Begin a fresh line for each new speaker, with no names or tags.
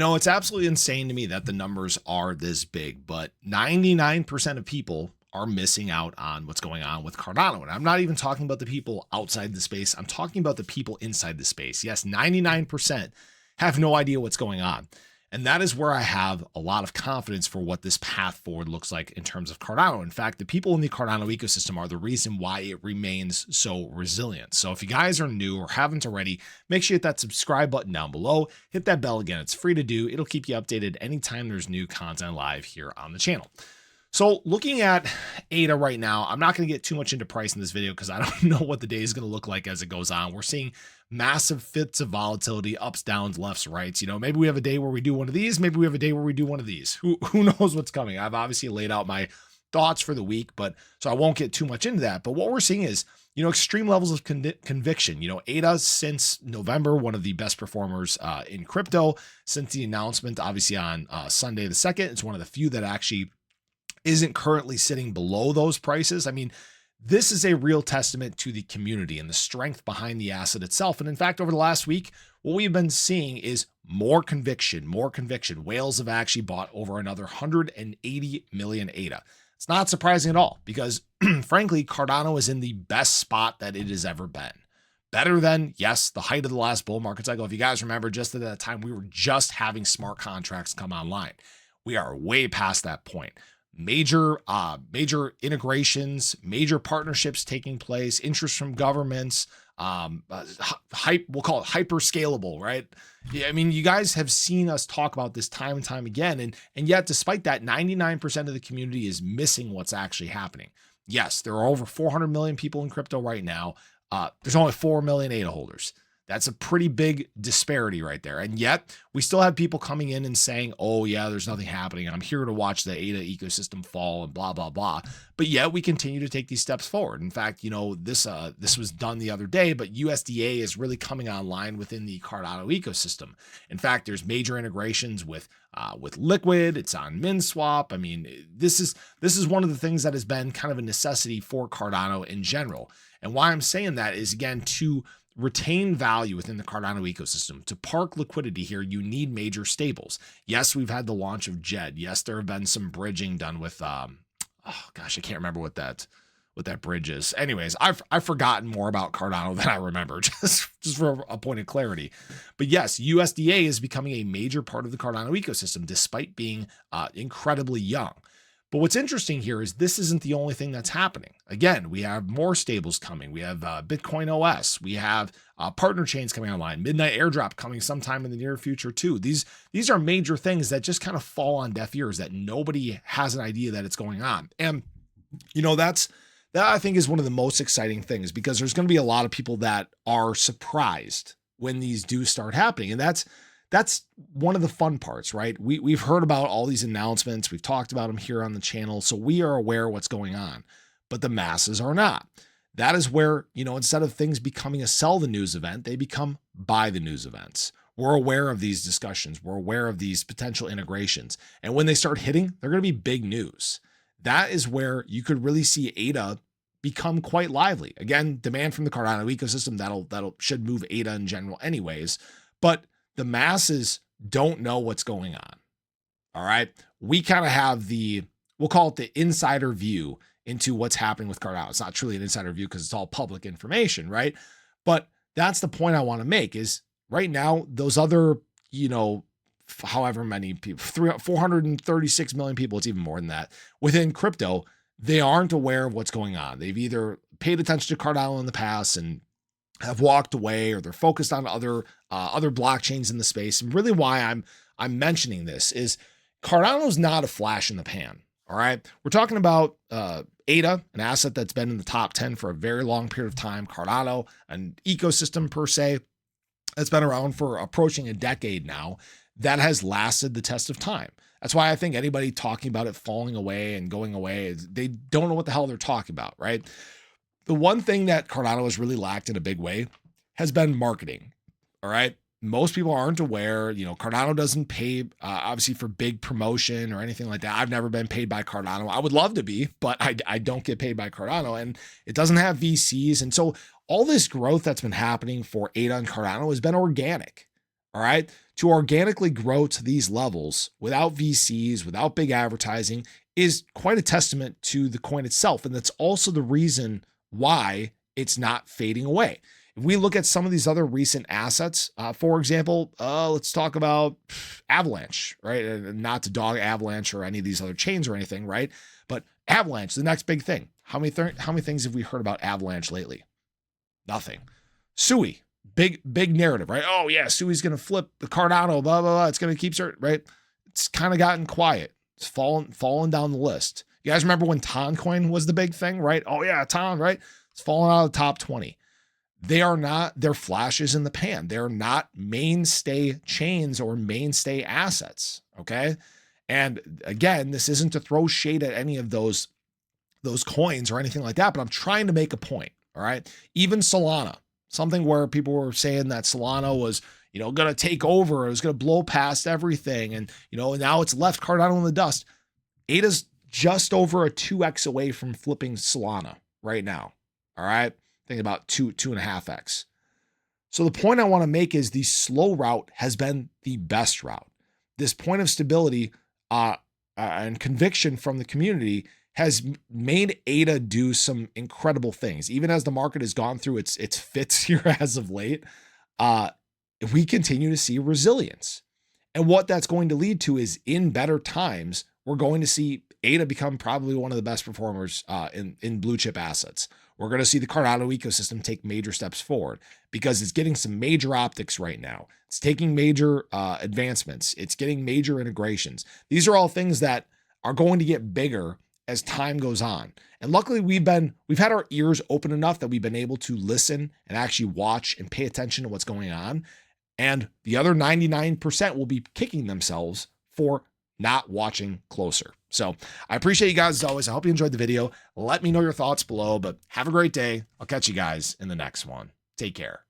It's absolutely insane to me that the numbers are this big, but 99% of people are missing out on what's going on with Cardano. And I'm not even talking about the people outside the space. I'm talking about the people inside the space. Yes, 99% have no idea what's going on. And that is where I have a lot of confidence for what this path forward looks like in terms of Cardano. In fact, the people in the Cardano ecosystem are the reason why it remains so resilient. So if you guys are new or haven't already, make sure you hit that subscribe button down below. Hit that bell again. It's free to do. It'll keep you updated anytime there's new content live here on the channel. So looking at ADA right now, I'm not going to get too much into price in this video because I don't know what the day is going to look like as it goes on. We're seeing massive fits of volatility, ups, downs, lefts, rights. Maybe we have a day where we do one of these. Maybe we have a day where we do one of these. Who knows what's coming? I've obviously laid out my thoughts for the week, but so I won't get too much into that. But what we're seeing is, extreme levels of conviction. ADA since November, one of the best performers in crypto since the announcement, obviously on Sunday the 2nd. It's one of the few that actually isn't currently sitting below those prices. I mean, this is a real testament to the community and the strength behind the asset itself. And in fact, over the last week, what we've been seeing is more conviction. Whales have actually bought over another 180 million ADA. It's not surprising at all because frankly, Cardano is in the best spot that it has ever been. Better than, yes, the height of the last bull market cycle. If you guys remember, just at that time, we were just having smart contracts come online. We are way past that point. Major integrations, major partnerships taking place, interest from governments, we'll call it hyper scalable, right? Yeah, I mean, you guys have seen us talk about this time and time again. And yet, despite that, 99% of the community is missing what's actually happening. Yes, there are over 400 million people in crypto right now. There's only 4 million ADA holders. That's a pretty big disparity right there. And yet we still have people coming in and saying, oh yeah, there's nothing happening. I'm here to watch the ADA ecosystem fall and blah, blah, blah. But yet we continue to take these steps forward. In fact, this was done the other day, but USDA is really coming online within the Cardano ecosystem. In fact, there's major integrations with Liquid. It's on MinSwap. I mean, this is one of the things that has been kind of a necessity for Cardano in general. And why I'm saying that is, again, to retain value within the Cardano ecosystem. To park liquidity here, you need major stables. Yes, we've had the launch of djed. Yes, there have been some bridging done with, oh gosh, I can't remember what that bridge is. Anyways, I've forgotten more about Cardano than I remember, just for a point of clarity. But yes, USDA is becoming a major part of the Cardano ecosystem, despite being incredibly young. But what's interesting here is this isn't the only thing that's happening. Again, we have more stables coming. We have Bitcoin OS. We have partner chains coming online. Midnight airdrop coming sometime in the near future too. These are major things that just kind of fall on deaf ears that nobody has an idea that it's going on. And that I think is one of the most exciting things because there's going to be a lot of people that are surprised when these do start happening. And that's one of the fun parts, right? We've heard about all these announcements. We've talked about them here on the channel. So we are aware of what's going on, but the masses are not. That is where, instead of things becoming a sell the news event, they become buy the news events. We're aware of these discussions. We're aware of these potential integrations. And when they start hitting, they're going to be big news. That is where you could really see ADA become quite lively. Again, demand from the Cardano ecosystem, that'll should move ADA in general anyways. But the masses don't know what's going on. All right. We kind of have we'll call it the insider view into what's happening with Cardano. It's not truly an insider view because it's all public information, right? But that's the point I want to make is right now, those other, however many people, 436 million people, it's even more than that within crypto, they aren't aware of what's going on. They've either paid attention to Cardano in the past and have walked away, or they're focused on other blockchains in the space. And really why I'm mentioning this is Cardano's not a flash in the pan. All right. We're talking about ADA, an asset that's been in the top 10 for a very long period of time. Cardano, an ecosystem per se, that's been around for approaching a decade now, that has lasted the test of time. That's why I think anybody talking about it falling away and going away, they don't know what the hell they're talking about, right? The one thing that Cardano has really lacked in a big way has been marketing. All right. Most people aren't aware, Cardano doesn't pay obviously for big promotion or anything like that. I've never been paid by Cardano. I would love to be, but I don't get paid by Cardano, and it doesn't have VCs. And so all this growth that's been happening for ADA and Cardano has been organic. all right, to organically grow to these levels without VCs, without big advertising, is quite a testament to the coin itself. And that's also the reason why it's not fading away. If we look at some of these other recent assets, for example, let's talk about Avalanche, right? And not to dog Avalanche or any of these other chains or anything, right? But Avalanche, the next big thing. How many things have we heard about Avalanche lately? Nothing. Sui, big narrative, right? Oh yeah, Sui's gonna flip the Cardano, blah blah blah. It's gonna keep certain, right? It's kind of gotten quiet. It's fallen down the list. You guys remember when Toncoin was the big thing, right? Oh yeah, Ton, right? It's fallen out of the top 20. They're flashes in the pan. They're not mainstay chains or mainstay assets. Okay. And again, this isn't to throw shade at any of those coins or anything like that, but I'm trying to make a point. All right. Even Solana, something where people were saying that Solana was, going to take over. It was going to blow past everything. And, now it's left Cardano in the dust. ADA's just over a 2x away from flipping Solana right now. All right. Think about 2.5x. So the point I want to make is the slow route has been the best route. This point of stability and conviction from the community has made ADA do some incredible things. Even as the market has gone through its fits here as of late, we continue to see resilience. And what that's going to lead to is in better times, we're going to see ADA become probably one of the best performers in blue chip assets. We're going to see the Cardano ecosystem take major steps forward because it's getting some major optics right now. It's taking major advancements. It's getting major integrations. These are all things that are going to get bigger as time goes on. And luckily we've had our ears open enough that we've been able to listen and actually watch and pay attention to what's going on. And the other 99% will be kicking themselves for not watching closer. So I appreciate you guys as always. I hope you enjoyed the video. Let me know your thoughts below, but have a great day. I'll catch you guys in the next one. Take care.